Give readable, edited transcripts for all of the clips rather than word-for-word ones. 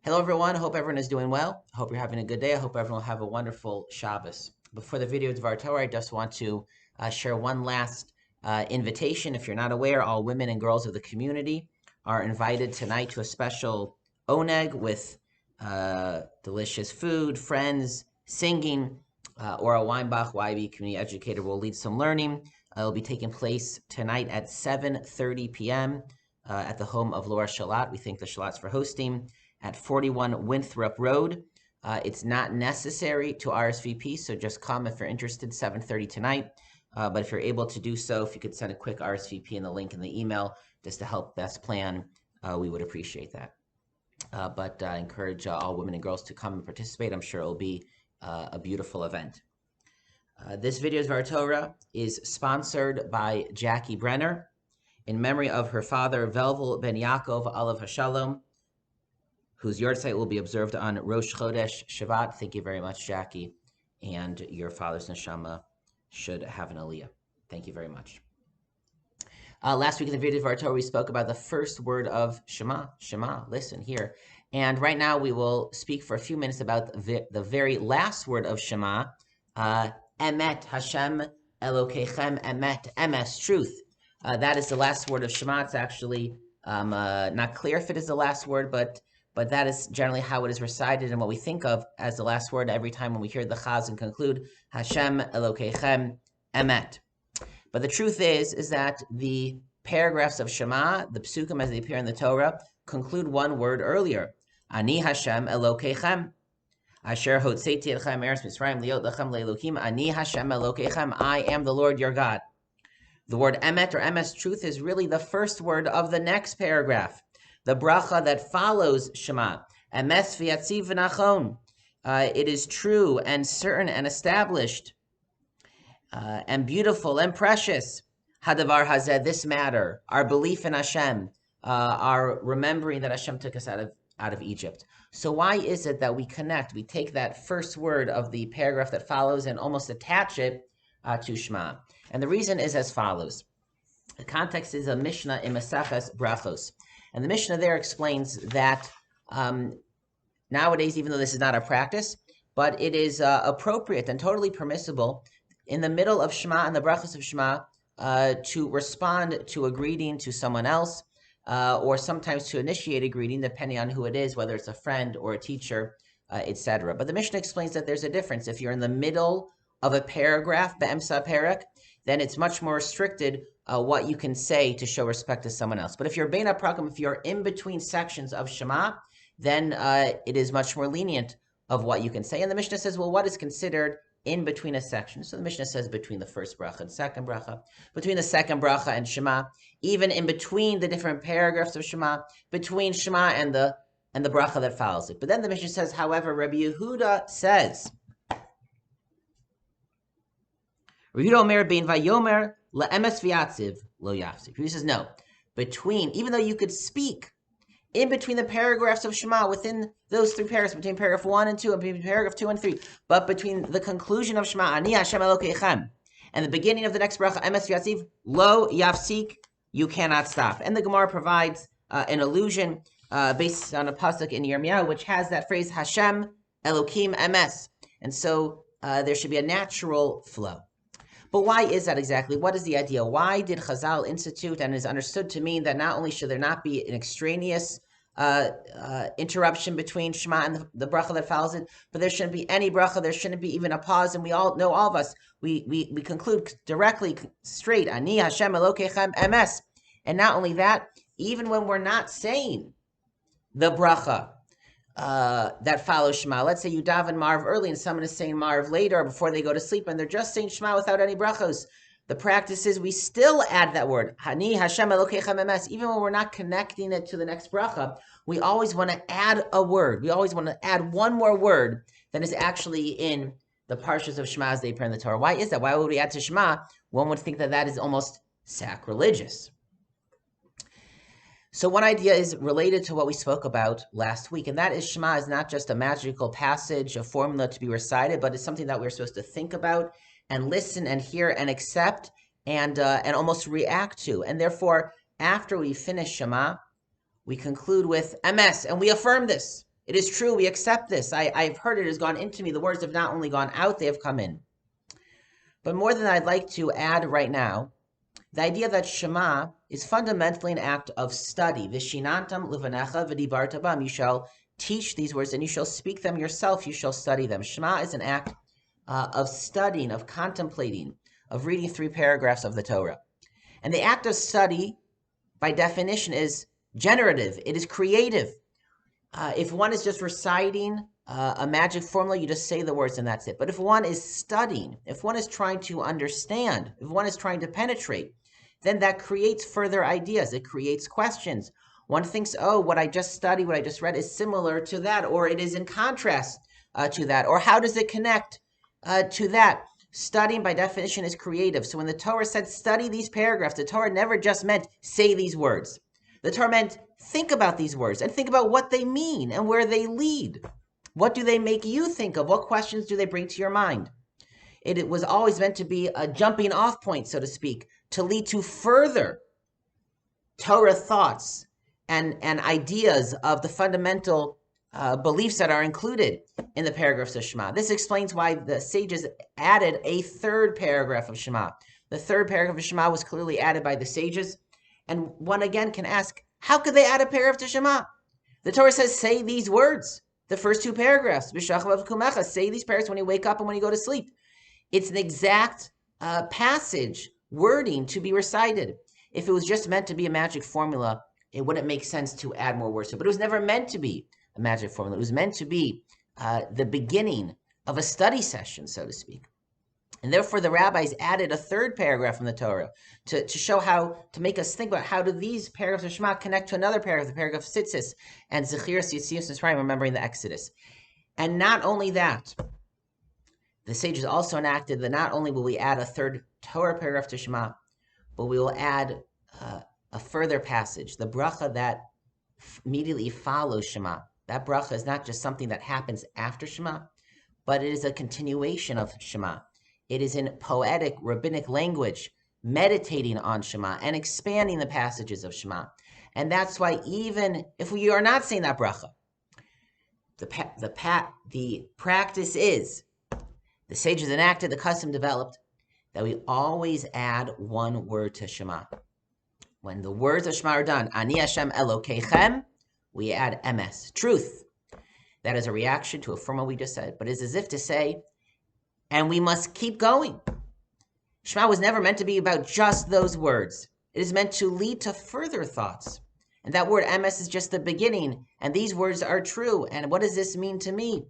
Hello, everyone. I hope everyone is doing well. I hope you're having a good day. I hope everyone will have a wonderful Shabbos. Before the video of Dvar Torah, I just want to share one last invitation. If you're not aware, all women and girls of the community are invited tonight to a special oneg with delicious food, friends, singing. Or a Weinbach YB community educator will lead some learning. It'll be taking place tonight at 7:30 p.m. At the home of Laura Shalat. We thank the Shalats for hosting at 41 Winthrop Road. It's not necessary to RSVP, so just come if you're interested, 7:30 tonight. But if you're able to do so, if you could send a quick RSVP and the link in the email just to help best plan, we would appreciate that. But I encourage all women and girls to come and participate. I'm sure it'll be a beautiful event. This video's Dvar Torah is sponsored by Jackie Brenner in memory of her father, Velvel Ben Yaakov Alav Hashalom, whose yahrzeit will be observed on Rosh Chodesh Shabbat. Thank you very much, Jackie. And your father's neshama should have an aliyah. Thank you very much. Last week in the video of our Torah, we spoke about the first word of Shema. Shema, listen here. And right now we will speak for a few minutes about the very last word of Shema, Emet, Hashem, Elokechem, Emet, Emes, truth. That is the last word of Shema. It's actually not clear if it is the last word, but that is generally how it is recited and what we think of as the last word every time when we hear the Chaz and conclude, Hashem, Elokechem, Emet. But the truth is that the paragraphs of Shema, the psukim as they appear in the Torah, conclude one word earlier. Ani Hashem Elokechem. Asher hotzeti etchem eretz Mitzrayim liot lechem le'elokim. Ani Hashem Elokechem. I am the Lord your God. The word emet or emes, truth, is really the first word of the next paragraph. The bracha that follows Shema. Emes v'yatziv v'nachon. It is true and certain and established and beautiful and precious. Hadavar hazeh, this matter, our belief in Hashem, our remembering that Hashem took us out of Egypt. So why is it that we take that first word of the paragraph that follows and almost attach it to Shema? And the reason is as follows. The context is a Mishnah in Maseches Brachos. And the Mishnah there explains that nowadays, even though this is not a practice, but it is appropriate and totally permissible in the middle of Shema and the brachos of Shema to respond to a greeting to someone else, or sometimes to initiate a greeting, depending on who it is, whether it's a friend or a teacher, etc. But the Mishnah explains that there's a difference. If you're in the middle of a paragraph, be'emsa perek, then it's much more restricted what you can say to show respect to someone else. But if you're bein ha'prakim, if you're in between sections of Shema, then it is much more lenient of what you can say. And the Mishnah says, well, what is considered in between a section? So the Mishnah says between the first bracha and second bracha, between the second bracha and Shema, even in between the different paragraphs of Shema, between Shema and the bracha that follows it. But then the Mishnah says, however, Rabbi Yehuda says, Rabbi Yehuda Omer bein vayomer la'emes v'yatziv lo yafzik. He says, no, even though you could speak in between the paragraphs of Shema, within those three paragraphs, between paragraph 1 and 2, and between paragraph 2 and 3, but between the conclusion of Shema, Ani Hashem Elokechem, and the beginning of the next bracha, Emes Yatziv, Lo Yafsik, you cannot stop. And the Gemara provides an allusion based on a pasuk in Yirmiyahu, which has that phrase, Hashem Elokim Emes. And so there should be a natural flow. But why is that exactly? What is the idea? Why did Chazal institute, and is understood to mean that not only should there not be an extraneous interruption between Shema and the bracha that follows it, but there shouldn't be any bracha, there shouldn't be even a pause, and we all know, all of us, we conclude directly, straight, Ani Hashem Elokechem Emes. And not only that, even when we're not saying the bracha that follows Shema. Let's say you daven Marv early and someone is saying Marv later or before they go to sleep and they're just saying Shema without any brachos. The practice is we still add that word, Hani Hashem Elokechem Emes. Even when we're not connecting it to the next bracha, we always want to add a word. We always want to add one more word that is actually in the parshas of Shema as they appear in the Torah. Why is that? Why would we add to Shema? One would think that is almost sacrilegious. So one idea is related to what we spoke about last week, and that is Shema is not just a magical passage, a formula to be recited, but it's something that we're supposed to think about and listen and hear and accept and almost react to. And therefore, after we finish Shema, we conclude with Emes, and we affirm this. It is true. We accept this. I've heard it has gone into me. The words have not only gone out, they have come in. But more than I'd like to add right now, the idea that Shema is fundamentally an act of study. Vishinantam livanecha v'dibarta bam. You shall teach these words and you shall speak them yourself. You shall study them. Shema is an act of studying, of contemplating, of reading 3 paragraphs of the Torah. And the act of study, by definition, is generative. It is creative. If one is just reciting a magic formula, you just say the words and that's it. But if one is studying, if one is trying to understand, if one is trying to penetrate, then that creates further ideas. It creates questions. One thinks, oh, what I just studied, what I just read is similar to that, or it is in contrast to that, or how does it connect to that? Studying, by definition, is creative. So when the Torah said study these paragraphs, the Torah never just meant say these words. The Torah meant think about these words and think about what they mean and where they lead. What do they make you think of? What questions do they bring to your mind? It was always meant to be a jumping off point, so to speak, to lead to further Torah thoughts and ideas of the fundamental beliefs that are included in the paragraphs of Shema. This explains why the sages added a 3rd paragraph of Shema. The 3rd paragraph of Shema was clearly added by the sages. And one again can ask, how could they add a paragraph to Shema? The Torah says, say these words, the first 2 paragraphs. Say these paragraphs when you wake up and when you go to sleep. It's an exact passage, wording to be recited. If it was just meant to be a magic formula, it wouldn't make sense to add more words to it. But it was never meant to be a magic formula. It was meant to be the beginning of a study session, so to speak. And therefore, the rabbis added a 3rd paragraph from the Torah to show how, to make us think about how do these paragraphs of Shema connect to another paragraph, the paragraph of Tzitzis and Zechiras Yitzias Mitzrayim, remembering the Exodus. And not only that, the sages also enacted that not only will we add a 3rd Torah paragraph to Shema, but we will add a further passage, the bracha that immediately follows Shema. That bracha is not just something that happens after Shema, but it is a continuation of Shema. It is in poetic, rabbinic language, meditating on Shema and expanding the passages of Shema. And that's why even if we are not saying that bracha, the practice is, the sages enacted, the custom developed, that we always add 1 word to Shema. When the words of Shema are done, Ani Hashem Elokeichem, we add emes, truth. That is a reaction to a formula we just said, but it's as if to say, and we must keep going. Shema was never meant to be about just those words. It is meant to lead to further thoughts. And that word emes is just the beginning, and these words are true. And what does this mean to me?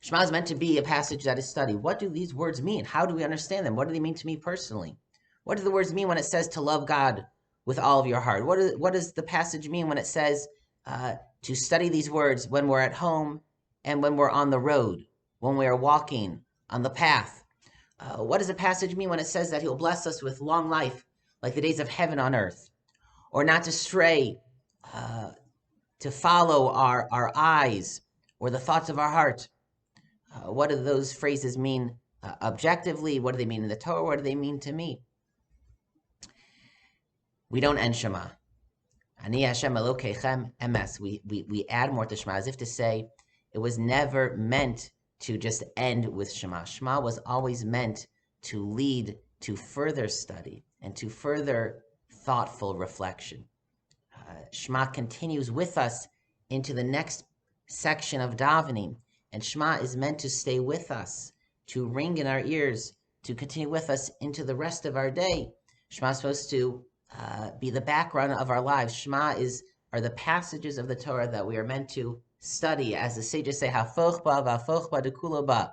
Shema is meant to be a passage that is studied. What do these words mean? How do we understand them? What do they mean to me personally? What do the words mean when it says to love God with all of your heart? What does the passage mean when it says to study these words when we're at home and when we're on the road, when we are walking on the path? What does the passage mean when it says that He'll bless us with long life like the days of heaven on earth? Or not to stray, to follow our eyes or the thoughts of our heart? What do those phrases mean objectively? What do they mean in the Torah? What do they mean to me? We don't end Shema. Ani Hashem Elokeichem emes. We add more to Shema, as if to say it was never meant to just end with Shema. Shema was always meant to lead to further study and to further thoughtful reflection. Shema continues with us into the next section of davening, and Shema is meant to stay with us, to ring in our ears, to continue with us into the rest of our day. Shema is supposed to be the background of our lives. Shema are the passages of the Torah that we are meant to study, as the sages say, hafoch ba v'hafoch ba dekulo ba.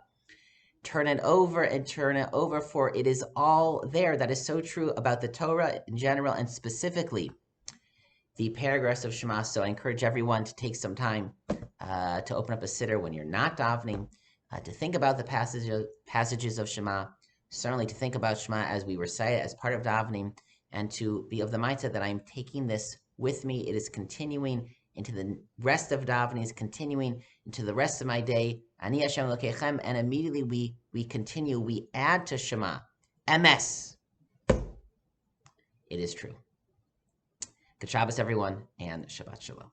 Turn it over and turn it over, for it is all there. That is so true about the Torah in general and specifically the paragraphs of Shema. So I encourage everyone to take some time to open up a siddur when you're not davening, to think about the passages of Shema, certainly to think about Shema as we recite it as part of davening, and to be of the mindset that I'm taking this with me. It is continuing into the rest of davening, is continuing into the rest of my day. Ani Hashem Elokeichem, and immediately we continue, we add to Shema, emes. It is true. Good Shabbos, everyone, and Shabbat Shalom.